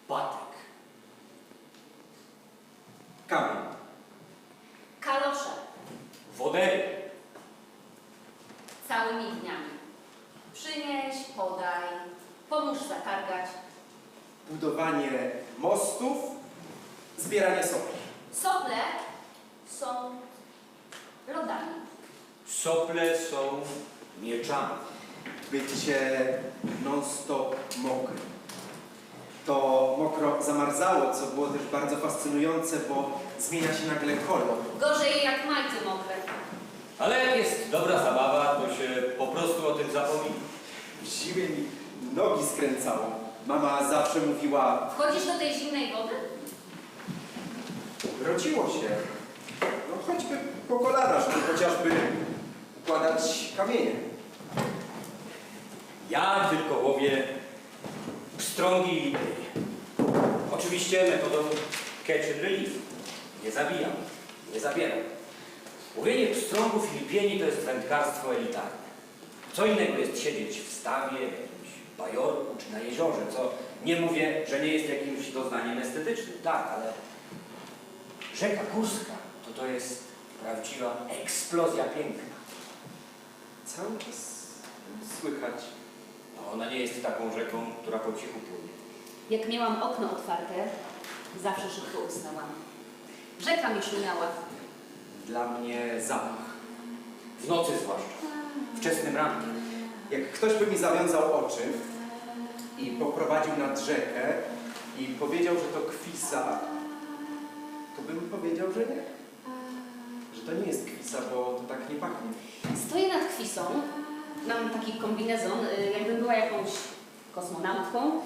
Patyk. Kamień. Kalosze. Wodery. Całymi dniami. Przynieś, podaj, pomóż zatargać. Budowanie mostów, zbieranie sopli. Sople są lodami. Sople są mieczami. Bycie non-stop mokrym. To mokro zamarzało, co było też bardzo fascynujące, bo zmienia się nagle kolor. Gorzej jak majty mokre. Ale jak jest dobra zabawa, to się po prostu o tym zapomina. W zimie mi nogi skręcało. Mama zawsze mówiła, Wchodzisz do tej zimnej wody? rodziło się. No choćby po kolana, żeby chociażby układać kamienie. Ja tylko łowię pstrągi i lipery. Oczywiście metodą catch and release. Nie zabijam, nie zabieram. Łowienie pstrągów i lipieni to jest wędkarstwo elitarne. Co innego jest siedzieć w stawie, w jakimś bajorku czy na jeziorze, co nie mówię, że nie jest jakimś doznaniem estetycznym. Tak, ale rzeka Górska to jest prawdziwa eksplozja piękna. Cały czas słychać. No, ona nie jest taką rzeką, która po cichu płynie. Jak miałam okno otwarte, zawsze szybko usnęłam. Rzeka mi szumiała. Dla mnie zapach. W nocy zwłaszcza. Wczesnym rankiem. Jak ktoś by mi zawiązał oczy i poprowadził nad rzekę i powiedział, że to kwisa, to bym powiedział, że nie. Że to nie jest kwisa, bo to tak nie pachnie. Stoję nad kwisą, mam taki kombinezon, jakbym była jakąś kosmonautką.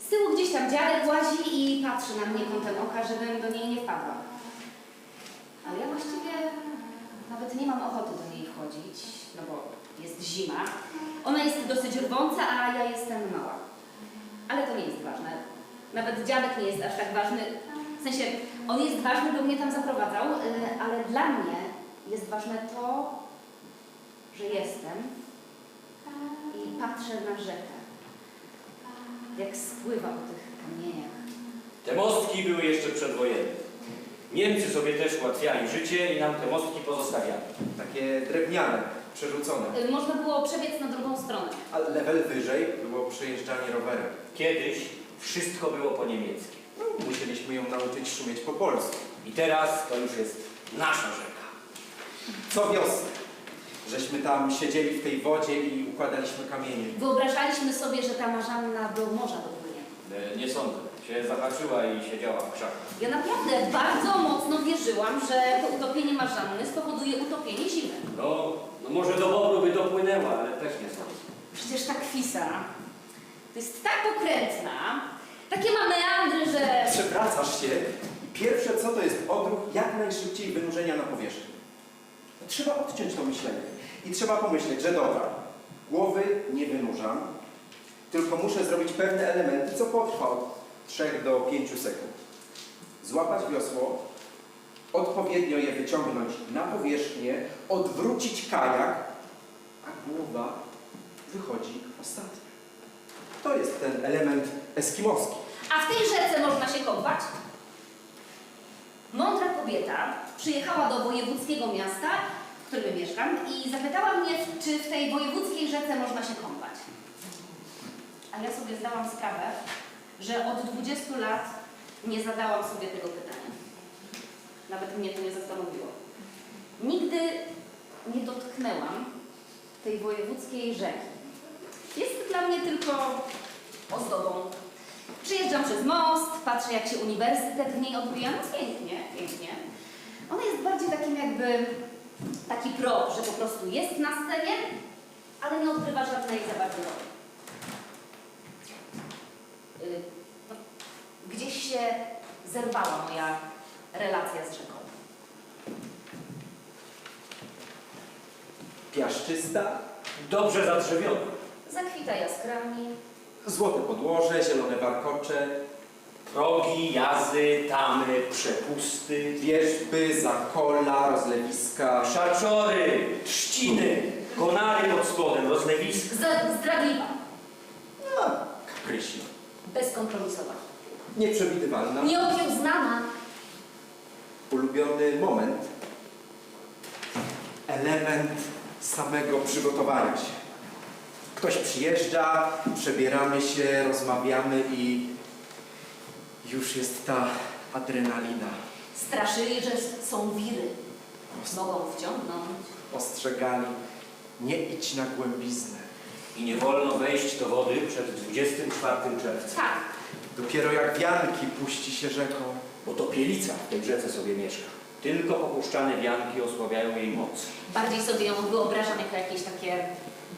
Z tyłu gdzieś tam dziadek łazi i patrzy na mnie kątem oka, żebym do niej nie wpadła. Ale ja właściwie nawet nie mam ochoty do niej wchodzić, no bo jest zima. Ona jest dosyć rwąca, a ja jestem mała. Ale to nie jest ważne. Nawet dziadek nie jest aż tak ważny. W sensie, on jest ważny, bo mnie tam zaprowadzał, ale dla mnie jest ważne to, że jestem i patrzę na rzekę. Jak spływa po tych kamieniach. Te mostki były jeszcze przedwojenne. Niemcy sobie też ułatwiali życie i nam te mostki pozostawiali. Takie drewniane, przerzucone. Można było przebiec na drugą stronę. A level wyżej było przejeżdżanie rowerem. Kiedyś wszystko było po niemiecku. No, musieliśmy ją nauczyć szumieć po polsku. I teraz to już jest nasza rzeka. Co wiosnę, żeśmy tam siedzieli w tej wodzie i układaliśmy kamienie. Wyobrażaliśmy sobie, że ta marzanna do morza dopłynie. Nie sądzę. Się zahaczyła i siedziała w krzakach. Ja naprawdę bardzo mocno wierzyłam, że to utopienie marzanny spowoduje utopienie zimy. No może do Bobru by dopłynęła, ale też nie sądzę. Przecież ta kwisa to jest tak pokrętna, takie ma meandry, że... Przewracasz się i pierwsze co to jest odruch jak najszybciej wynurzenia na powierzchnię. Trzeba odciąć to myślenie i trzeba pomyśleć, że dobra, głowy nie wynurzam, tylko muszę zrobić pewne elementy, co potrwa od 3 do 5 sekund. Złapać wiosło, odpowiednio je wyciągnąć na powierzchnię, odwrócić kajak, a głowa wychodzi ostatnia. To jest ten element eskimoski. A w tej rzece można się kąpać? Mądra kobieta przyjechała do wojewódzkiego miasta, w którym mieszkam, i zapytała mnie, czy w tej wojewódzkiej rzece można się kąpać. A ja sobie zdałam sprawę, że od 20 lat nie zadałam sobie tego pytania. Nawet mnie to nie zastanowiło. Nigdy nie dotknęłam tej wojewódzkiej rzeki. Jest dla mnie tylko ozdobą. Przyjeżdżam przez most, patrzę, jak się uniwersytet w niej odbija. No pięknie, pięknie. Ona jest bardziej takim jakby taki prop, że po prostu jest na scenie, ale nie odgrywa żadnej za bardzo roli. No, gdzieś się zerwała moja relacja z rzeką. Piaszczysta, Dobrze zadrzewiona. Zakwita jaskrami. złote podłoże, zielone warkocze, Progi, jazy, tamy, przepusty, wierzby, zakola, rozlewiska. szaczory, trzciny, konary pod spodem, rozlewiska. Zdradliwa. No, kapryśna. Bezkompromisowa. Nieprzewidywalna. Nieokiełznana. Ulubiony moment. Element samego przygotowania się. Ktoś przyjeżdża, przebieramy się, rozmawiamy i już jest ta adrenalina. Straszyli, że są wiry. Mogą wciągnąć. Ostrzegali, nie idź na głębiznę. I nie wolno wejść do wody przed 24 czerwca, Tak. Dopiero jak wianki puści się rzeką. bo to Pielica w tej rzece sobie mieszka. Tylko opuszczane wianki osłabiają jej moc. Bardziej sobie ją wyobrażam jako jakieś takie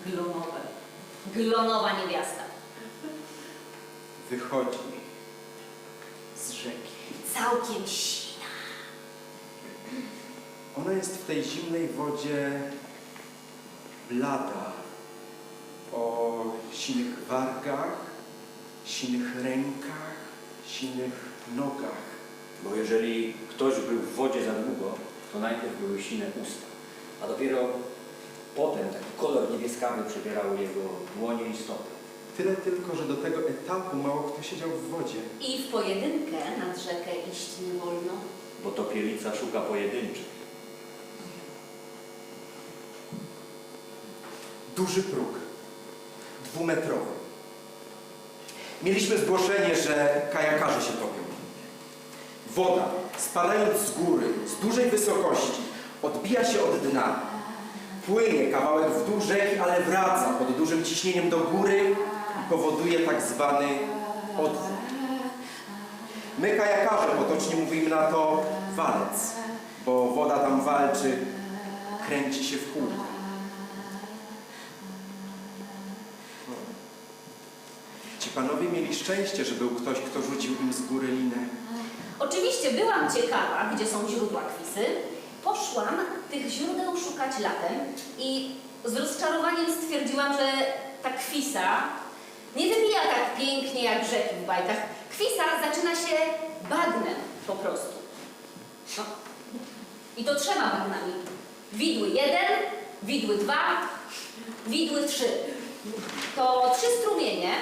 glonowe. Glonowa niewiasta. Wychodzi z rzeki. Całkiem sina. Ona jest w tej zimnej wodzie blada, o sinych wargach, sinych rękach, sinych nogach. Bo jeżeli ktoś był w wodzie za długo, to najpierw były sine usta, a dopiero potem taki kolor niebieskawy przybierały jego dłonie i stopy. Tyle tylko, że do tego etapu mało kto siedział w wodzie. I w pojedynkę nad rzekę iść nie wolno. Bo to Pielica szuka pojedynczych. Duży próg, 2-metrowy. Mieliśmy zgłoszenie, że kajakarze się topią. Woda, spadając z góry, z dużej wysokości, odbija się od dna. Płynie kawałek w dół rzeki, ale wraca pod dużym ciśnieniem do góry i powoduje tak zwany odwrót. My kajakarze potocznie mówimy na to walec, bo woda tam walczy, kręci się w kółko. Ci panowie mieli szczęście, że był ktoś, kto rzucił im z góry linę. Oczywiście byłam ciekawa, gdzie są źródła kwisy. Poszłam tych źródeł szukać latem i z rozczarowaniem stwierdziłam, że ta kwisa nie wybija tak pięknie jak rzeki w bajkach. Kwisa zaczyna się bagnem po prostu. No. I to 3 bagnami. Widły 1, widły 2, widły 3. To 3 strumienie,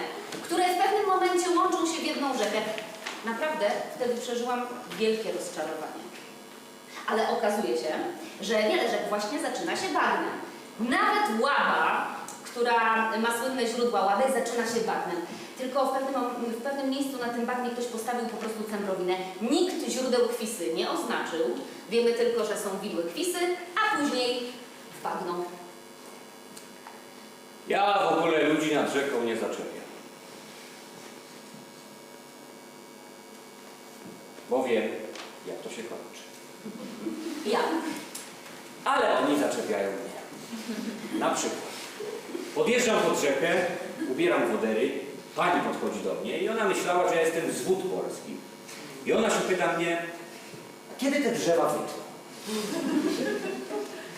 które w pewnym momencie łączą się w jedną rzekę. Naprawdę wtedy przeżyłam wielkie rozczarowanie. Ale okazuje się, że wiele rzek właśnie zaczyna się bagnem. Nawet Łaba, która ma słynne źródła Łaby, zaczyna się bagnem. Tylko w pewnym miejscu na tym bagnie ktoś postawił po prostu cembrowinę. Nikt źródeł kwisy nie oznaczył. Wiemy tylko, że są widły kwisy, a później w bagno. Ja w ogóle ludzi nad rzeką nie zaczepiam. Bo wiem, jak to się kończy. Ja. Ale oni zaczepiają mnie. Na przykład podjeżdżam pod rzekę, ubieram wodery, pani podchodzi do mnie i ona myślała, że ja jestem z Wód Polskich. I ona się pyta mnie, a kiedy te drzewa wytną?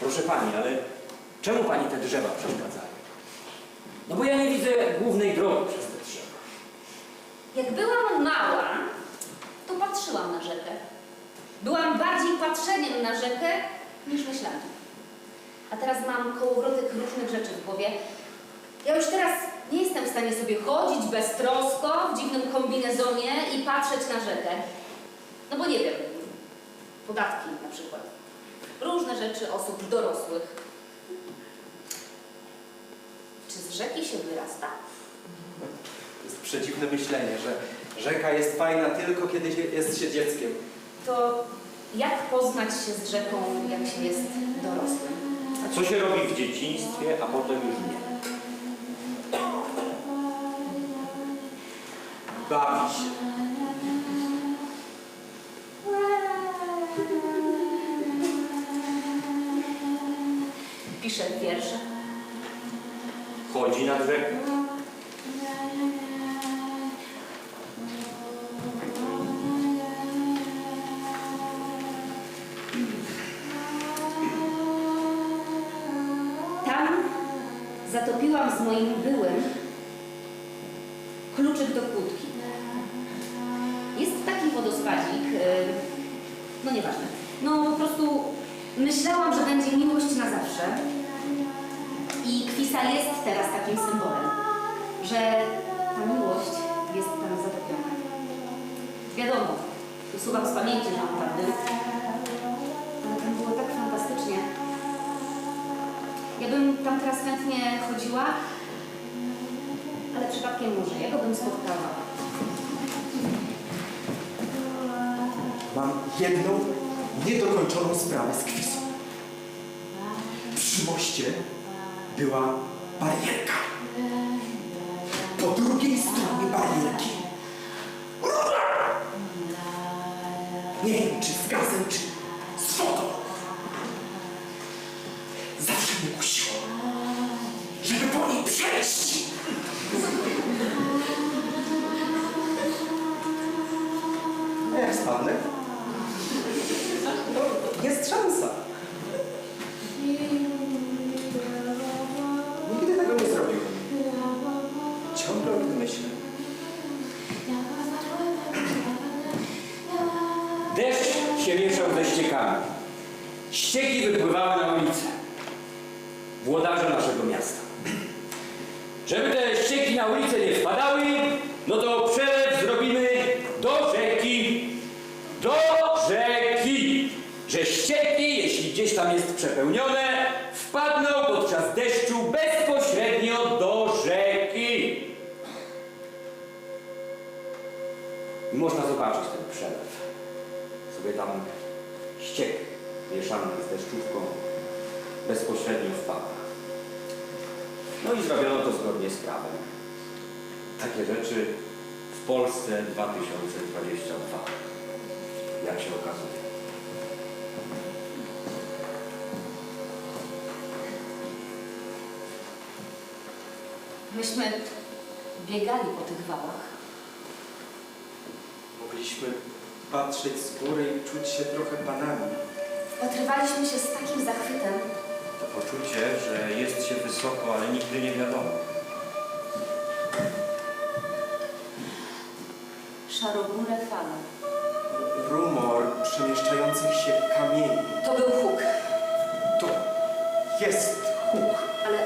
Proszę pani, ale czemu pani te drzewa przeszkadzają? No bo ja nie widzę głównej drogi przez te drzewa. Jak byłam mała, to patrzyłam na rzekę. Byłam bardziej patrzeniem na rzekę niż myślaniem. A teraz mam kołowrotek różnych rzeczy w głowie. Ja już teraz nie jestem w stanie sobie chodzić beztrosko w dziwnym kombinezonie i patrzeć na rzekę. No bo nie wiem, podatki na przykład. Różne rzeczy osób dorosłych. Czy z rzeki się wyrasta? To jest przedziwne myślenie, że rzeka jest fajna tylko kiedy jest się dzieckiem. To jak poznać się z rzeką, jak się jest dorosłym? A co się robi w dzieciństwie, a potem już nie? Bawi się. Pisze wiersze. Chodzi nad rzekę. Tam zatopiłam z moim byłym kluczyk do kłódki. Jest taki wodospadzik, no nieważne. No po prostu myślałam, że będzie miłość na zawsze. I kwisa jest teraz takim symbolem, że ta miłość jest tam zatopiona. Wiadomo, usuwam z pamięci, że on tam był. Ale tam było tak fantastycznie. Ja bym tam teraz chętnie chodziła, ale przypadkiem może, ja go bym spotkała. Mam jedną niedokończoną sprawę z kwizu. Przy moście była barierka. Po drugiej stronie barierki nie wiem, czy z gazem, czy z wodą. Zawsze mnie kusiło, żeby po niej przejść. A jak spadnę? To jest szansa. Nigdy tego nie zrobiłem. Ciągle o tym myślę. Deszcz się mieszał ze ściekami. Ścieki wypływały na ulicę. Włodarze naszego miasta. Żeby te ścieki na ulicę nie wpadały, no to przelew zrobimy do rzeki. Do rzeki! Że ścieki, jeśli gdzieś tam jest przepełnione, wpadną podczas deszczu bezpośrednio do rzeki. I można zobaczyć ten przelew. Sobie tam ściek mieszany z deszczówką bezpośrednio wpada. No i zrobiono to zgodnie z prawem. Takie rzeczy w Polsce 2022. Jak się okazuje. Myśmy biegali po tych wałach. Mogliśmy patrzeć z góry i czuć się trochę panami. Wpatrywaliśmy się z takim zachwytem. To poczucie, że jest się wysoko, ale nigdy nie wiadomo. Szarogóre fale. Rumor przemieszczających się kamieni. To był huk, To jest huk. ale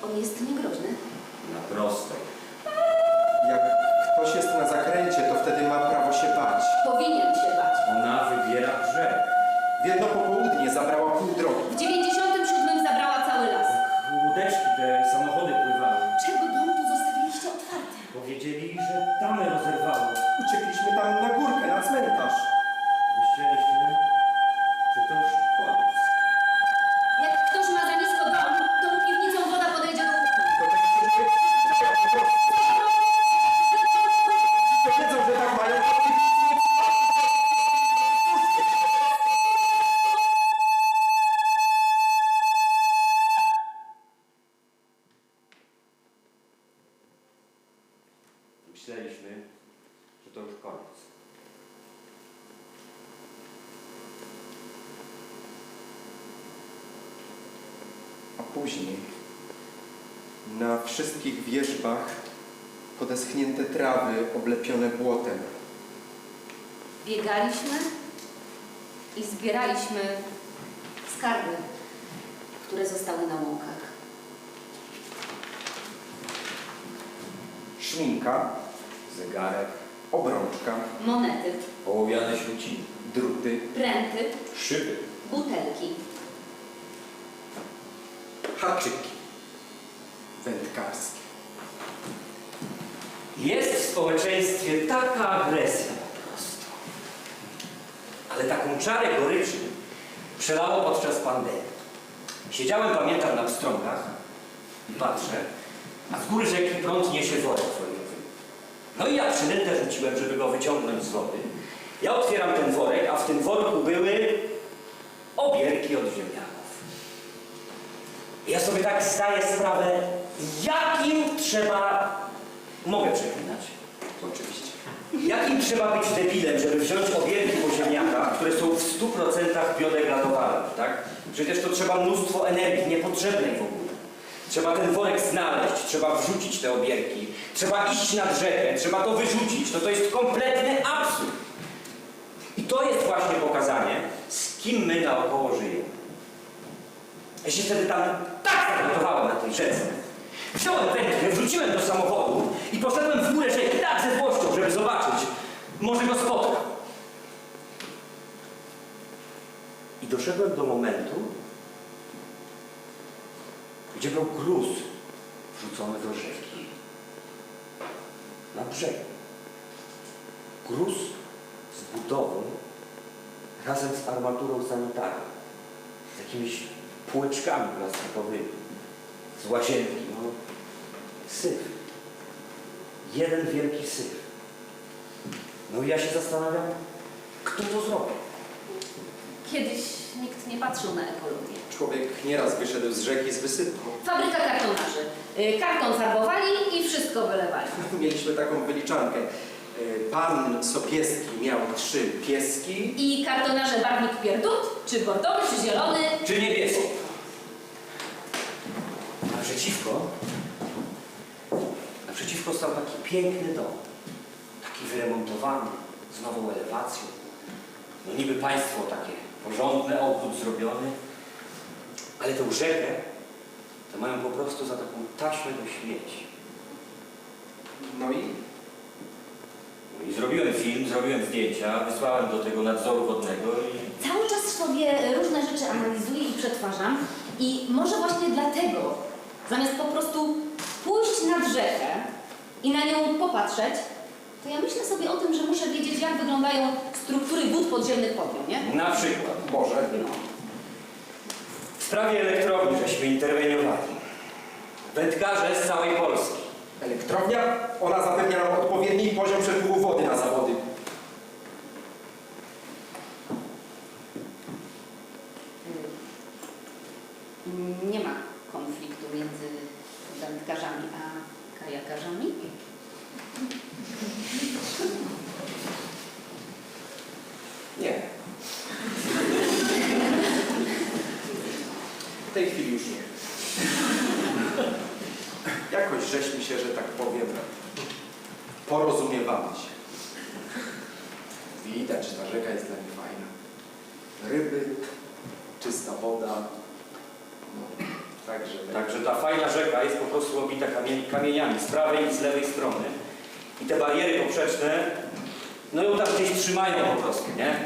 on jest niegroźny. Na prostej. Jak ktoś jest na zakręcie, to wtedy ma prawo się bać. Powinien się bać. Ona wybiera brzeg. W jedno popołudnie zabrała pół drogi. W 97 zabrała cały las. Łódeczki, te samochody pływały. Czego dom tu zostawiliście otwarty? Powiedzieli, że tamę rozerwało. Uciekliśmy tam na górkę, na cmentarz. Myśleliśmy, że to już koniec. Jak ktoś ma za nisko dom, to mu piwnicą woda podejdzie do kuchni. To tak się dzieje. To wiedzą, że tak mają. Myśleliśmy, że to już koniec. A później na wszystkich wierzbach podeschnięte trawy oblepione błotem. Biegaliśmy i zbieraliśmy skarby, które zostały na łąkach. Szminka, Zegarek, obrączka, Monety, ołowiane śruciny, druty, pręty, szyby, butelki. haczyki wędkarskie. Jest w społeczeństwie taka agresja po prostu. Ale taką czarę goryczy przelało podczas pandemii. Siedziałem, pamiętam, na pstrągach i patrzę, a z góry rzeki prąd niesie worek foliowy. No i ja przynętę rzuciłem, żeby go wyciągnąć z wody. Ja otwieram ten worek, a w tym worku były obierki od ziemniaków. Ja sobie tak zdaję sprawę, jakim trzeba... Mogę przeklinać? Oczywiście. Jakim trzeba być debilem, żeby wziąć obierki po ziemniakach, które są w 100% biodegradowalne, tak? Przecież to trzeba mnóstwo energii niepotrzebnej w ogóle. Trzeba ten worek znaleźć, trzeba wrzucić te obierki, trzeba iść nad rzekę, trzeba to wyrzucić. To jest kompletny absurd. I to jest właśnie pokazanie, z kim my naokoło żyjemy. Ja się wtedy tam tak zagotowałem na tej rzece. Wziąłem wędkę, wróciłem do samochodu i poszedłem w górę rzeki tak ze złością, żeby zobaczyć, Może go spotkam. I doszedłem do momentu, gdzie był gruz wrzucony do rzeki. Na brzegu. Gruz z budową razem z armaturą sanitarną. Z jakimiś półeczkami plastikowymi. Z łazienki. No, syf. Jeden wielki syf. No i ja się zastanawiam, kto to zrobił. Kiedyś nikt nie patrzył na ekologię. Człowiek nieraz wyszedł z rzeki z wysypką. Fabryka kartonarzy. Karton farbowali i wszystko wylewali. Mieliśmy taką wyliczankę. Pan Sobieski miał 3 pieski. I kartonarze barwnik pierdut, czy bordowy, czy zielony. Czy niebieski? Naprzeciwko stał taki piękny dom. Taki wyremontowany, z nową elewacją. No niby państwo takie porządne, ogród zrobiony. Ale tę rzekę to mają po prostu za taką taśmę do śmieci. No i No i zrobiłem film, zrobiłem zdjęcia, wysłałem do tego nadzoru wodnego i... Cały czas sobie różne rzeczy analizuję i przetwarzam i może właśnie dlatego, zamiast po prostu pójść nad rzekę i na nią popatrzeć, to ja myślę sobie o tym, że muszę wiedzieć, jak wyglądają struktury wód podziemnych pod nią, nie? Na przykład, Boże. No. w sprawie elektrowni żeśmy interweniowali. Wędkarze z całej Polski. Elektrownia, ona zapewnia nam odpowiedni poziom przepływu wody na zawody. Nie ma konfliktu między wędkarzami a kajakarzami. Nie. W tej chwili już nie. Jakoś żeśmy się, że tak powiem, porozumiewamy się. Widać, że ta rzeka jest dla mnie fajna. Ryby, czysta woda. No, Także ta fajna rzeka jest po prostu obita kamieniami z prawej i z lewej strony. I te bariery poprzeczne, no ją tam gdzieś trzymają po prostu, nie?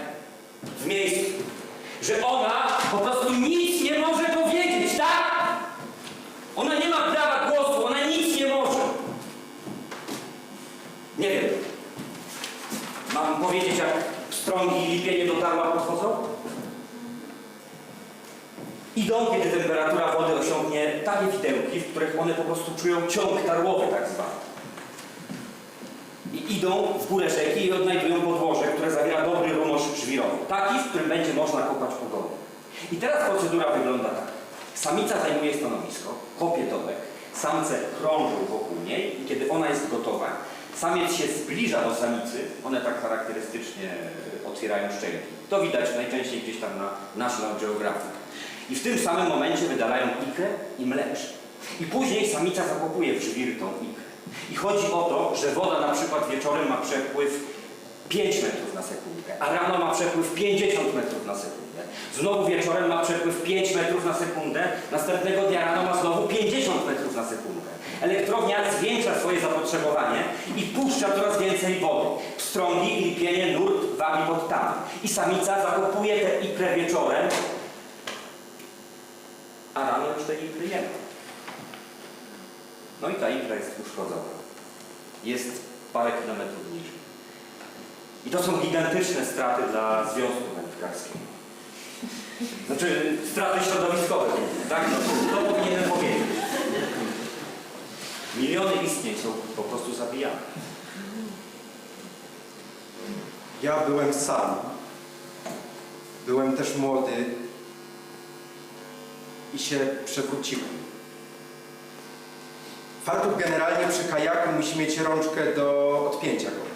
W miejscu. Że ona po prostu nic nie może powiedzieć, tak? Ona nie ma prawa głosu, ona nic nie może. Nie wiem. Mam powiedzieć, jak Pstrągi i Lipienie dotarła pod wodzą? Idą, kiedy temperatura wody osiągnie takie widełki, w których one po prostu czują ciąg tarłowy tak zwany. I idą w górę rzeki i odnajdują podłoże, które zawiera dobry rumosz żwirowy. Taki, w którym będzie można kopać pogodę. I teraz procedura wygląda tak. Samica zajmuje stanowisko, kopie dołek, samce krążą wokół niej i kiedy ona jest gotowa, samiec się zbliża do samicy, one tak charakterystycznie otwierają szczęki. To widać najczęściej gdzieś tam na National Geographic. I w tym samym momencie wydalają ikrę i mlecz. I później samica zakopuje w żwir tą ikrę. I chodzi o to, że woda na przykład wieczorem ma przepływ 5 metrów na sekundę, a rano ma przepływ 50 metrów na sekundę. Znowu wieczorem ma przepływ 5 metrów na sekundę, następnego dnia rano ma znowu 50 metrów na sekundę. Elektrownia zwiększa swoje zapotrzebowanie i puszcza coraz więcej wody. Pstrągi i lipienie nurt wabi pod tam. I samica zakopuje tę ikrę wieczorem, a rano już tej ikry nie ma. No i ta ikra jest uszkodzona. Jest parę kilometrów niżej. I to są gigantyczne straty dla Związku Wędkarskiego. Znaczy, straty środowiskowe, tak? No, to powinienem powiedzieć. Miliony istnień są po prostu zabijane. Ja byłem sam. Byłem też młody i się przewróciłem. Fartuch generalnie przy kajaku musi mieć rączkę do odpięcia go.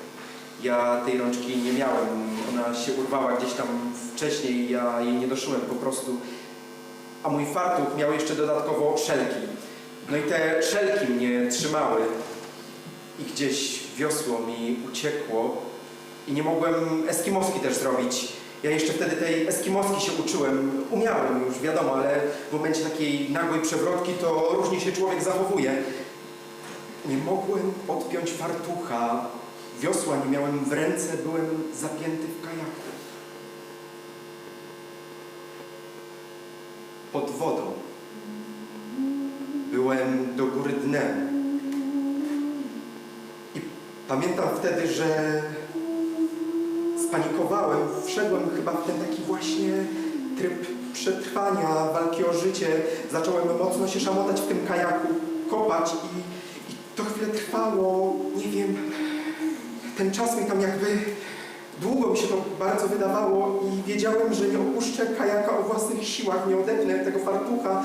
Ja tej rączki nie miałem. Ona się urwała gdzieś tam wcześniej, ja jej nie doszyłem po prostu. A mój fartuch miał jeszcze dodatkowo szelki. No i te szelki mnie trzymały i gdzieś wiosło mi uciekło i nie mogłem eskimoski też zrobić. Ja jeszcze wtedy tej eskimoski się uczyłem, umiałem już, wiadomo, ale w momencie takiej nagłej przewrotki to różnie się człowiek zachowuje. Nie mogłem odpiąć fartucha Wiosła nie miałem w ręce, byłem zapięty w kajaku. Pod wodą. Byłem do góry dnem. I pamiętam wtedy, że spanikowałem, wszedłem chyba w ten taki właśnie tryb przetrwania, walki o życie. Zacząłem mocno się szamotać w tym kajaku, kopać i to chwilę trwało, nie wiem, ten czas mi tam jakby, długo mi się to bardzo wydawało i wiedziałem, że nie opuszczę kajaka o własnych siłach, nie odepnę tego fartucha.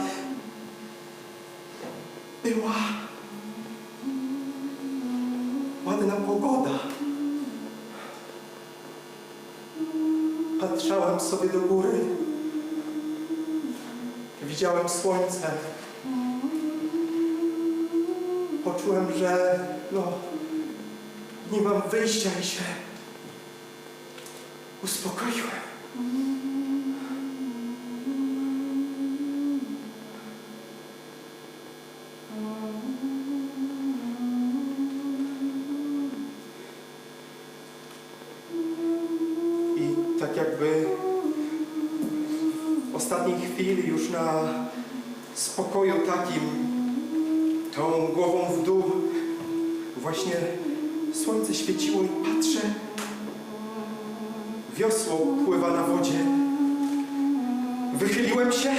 Była ładna pogoda. Patrzałem sobie do góry. Widziałem słońce. Poczułem, że nie mam wyjścia i się uspokoiłem. I tak jakby w ostatniej chwili już na spokoju takim, tą głową w dół, właśnie słońce świeciło i patrzę, wiosło pływa na wodzie. Wychyliłem się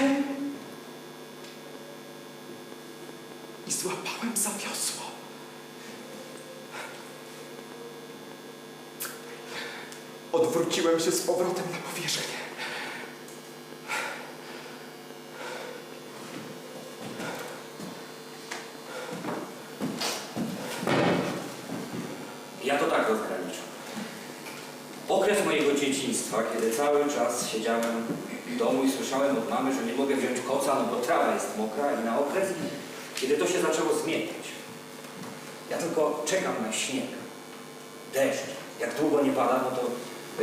i złapałem za wiosło. Odwróciłem się z powrotem na powierzchnię. Ja to tak rozgraniczam. Okres mojego dzieciństwa, kiedy cały czas siedziałem w domu i słyszałem od mamy, że nie mogę wziąć koca, no bo trawa jest mokra, i na okres, kiedy to się zaczęło zmieniać. Ja tylko czekam na śnieg, deszcz. Jak długo nie pada, no to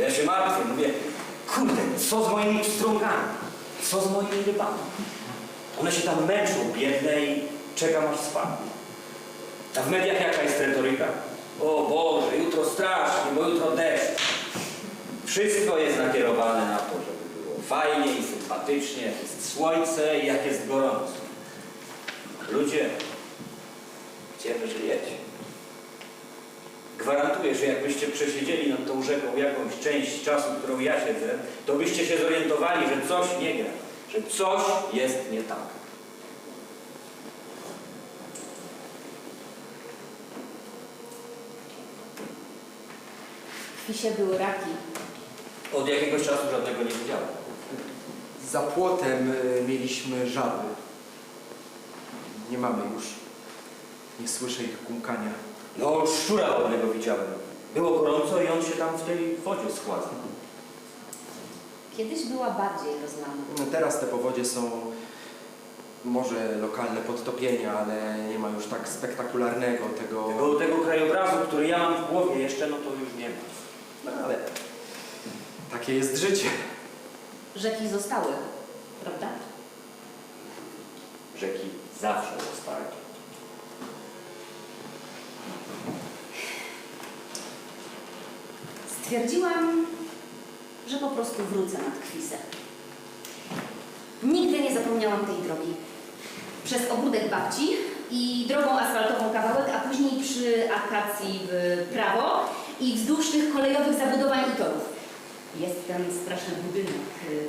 ja się martwię. Mówię, kurde, co z moimi pstrągami? Co z moimi rybami? One się tam męczą, biedne, i czekam aż spadnie. A w mediach jaka jest retoryka? O Boże, jutro strasznie, bo jutro deszcz. Wszystko jest nakierowane na to, żeby było fajnie i sympatycznie, jak jest słońce i jak jest gorąco. Ludzie, gdzie wy żyjecie? Gwarantuję, że jakbyście przesiedzieli nad tą rzeką jakąś część czasu, którą ja siedzę, to byście się zorientowali, że coś nie gra, że coś jest nie tak. W Fisie były raki. Od jakiegoś czasu żadnego nie widziałem. Za płotem mieliśmy żaby. Nie mamy już. Nie słyszę ich kumkania. No, szczura wodnego widziałem. Było gorąco i on się tam w tej wodzie schładzał. Kiedyś była bardziej rozlana. No teraz te powodzie są może lokalne podtopienia, ale nie ma już tak spektakularnego Tego krajobrazu, który ja mam w głowie jeszcze, no to już nie ma. No ale takie jest życie. Rzeki zostały, prawda? Rzeki zawsze zostają. Stwierdziłam, że po prostu wrócę nad Kwisę. Nigdy nie zapomniałam tej drogi. Przez ogródek babci i drogą asfaltową kawałek, a później przy akacji w prawo i wzdłuż tych kolejowych zabudowań i torów. Jest ten straszny budynek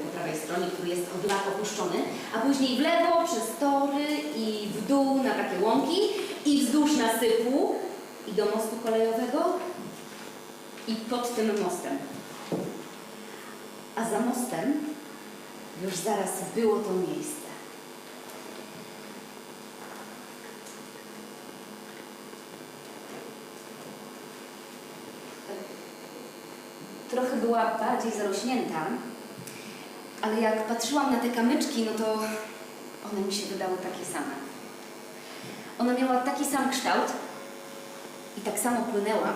po prawej stronie, który jest od lat opuszczony, a później w lewo przez tory i w dół na takie łąki i wzdłuż nasypu i do mostu kolejowego i pod tym mostem. A za mostem już zaraz było to miejsce. Trochę była bardziej zarośnięta, ale jak patrzyłam na te kamyczki, no to one mi się wydały takie same. Ona miała taki sam kształt i tak samo płynęła.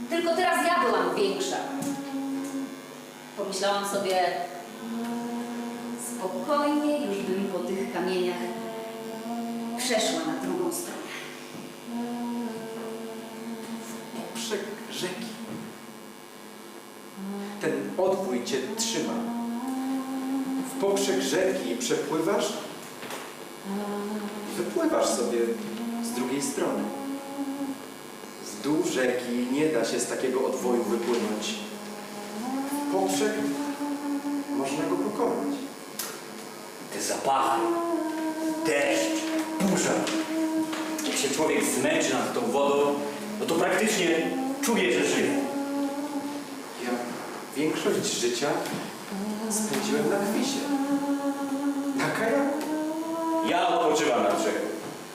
Tylko teraz ja byłam większa. Pomyślałam sobie, spokojnie już bym po tych kamieniach przeszła na drugą stronę. rzeki. Ten odwój cię trzyma. W poprzek rzeki przepływasz, wypływasz sobie z drugiej strony. Z dół rzeki nie da się z takiego odwoju wypłynąć. W poprzek można go pokonać. Te zapachy, deszcz, burza. Jak się człowiek zmęczy nad tą wodą, no to praktycznie czuje, że żyje. Ja większość życia spędziłem na Kwisie. Na kajaku. Ja odpoczywam nad rzeką.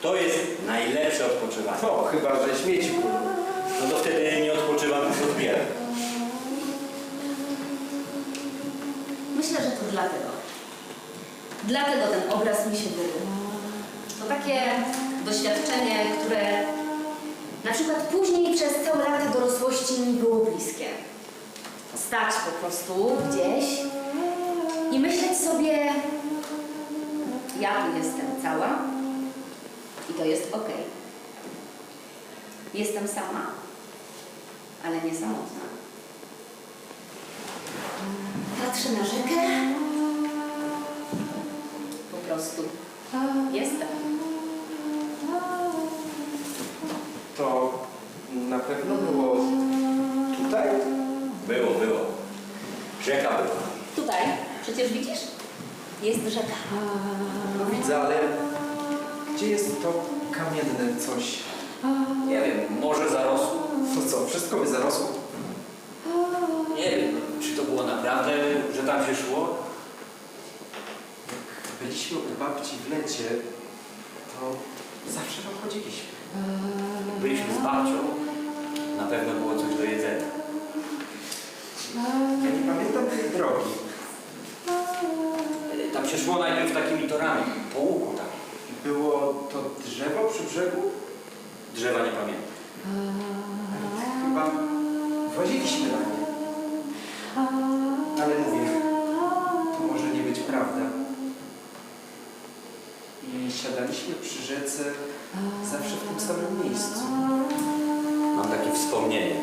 To jest najlepsze odpoczywanie. To chyba, że śmieci płyną. No to wtedy nie odpoczywam, tylko odbieram. Myślę, że to dlatego. Dlatego ten obraz mi się wyrył. To takie doświadczenie, które na przykład później przez całe lata dorosłości mi było bliskie. Stać po prostu gdzieś i myśleć sobie, ja tu jestem cała i to jest okej. Jestem sama, ale nie samotna. Patrzę na rzekę. Po prostu jestem. To na pewno było tutaj? Było. Rzeka była. Tutaj, przecież widzisz? Jest rzeka. No widzę, ale gdzie jest to kamienne coś? Nie wiem, może zarosło. To co, wszystko by zarosło? Nie wiem, czy to było naprawdę, że tam się szło? Jak byliśmy u babci w lecie, to zawsze tam chodziliśmy. Byliśmy z babcią. Na pewno było coś do jedzenia. Ja nie pamiętam tej drogi. Tam się szło najpierw takimi torami, po łuku tak. Było to drzewo przy brzegu? Drzewa nie pamiętam. Chyba właziliśmy na nie. Ale mówię, to może nie być prawda. I siadaliśmy przy rzece zawsze w tym samym miejscu. Mam takie wspomnienie.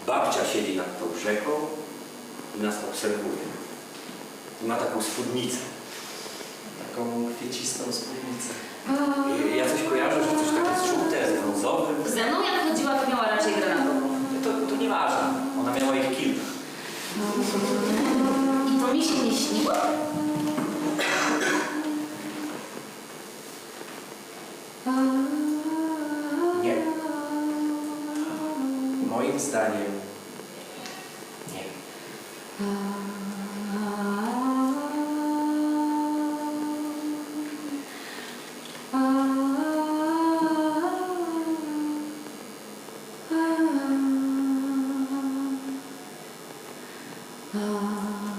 Babcia siedzi nad tą rzeką i nas obserwuje. I ma taką spódnicę. Taką kwiecistą spódnicę. Ja coś kojarzę, że coś takie żółte, z brązowym. Ze mną jak chodziła, to miała raczej granatową. To nieważne. Ona miała ich kilka. I to mi się nie śniło? Nie. Moim zdaniem nie. Ah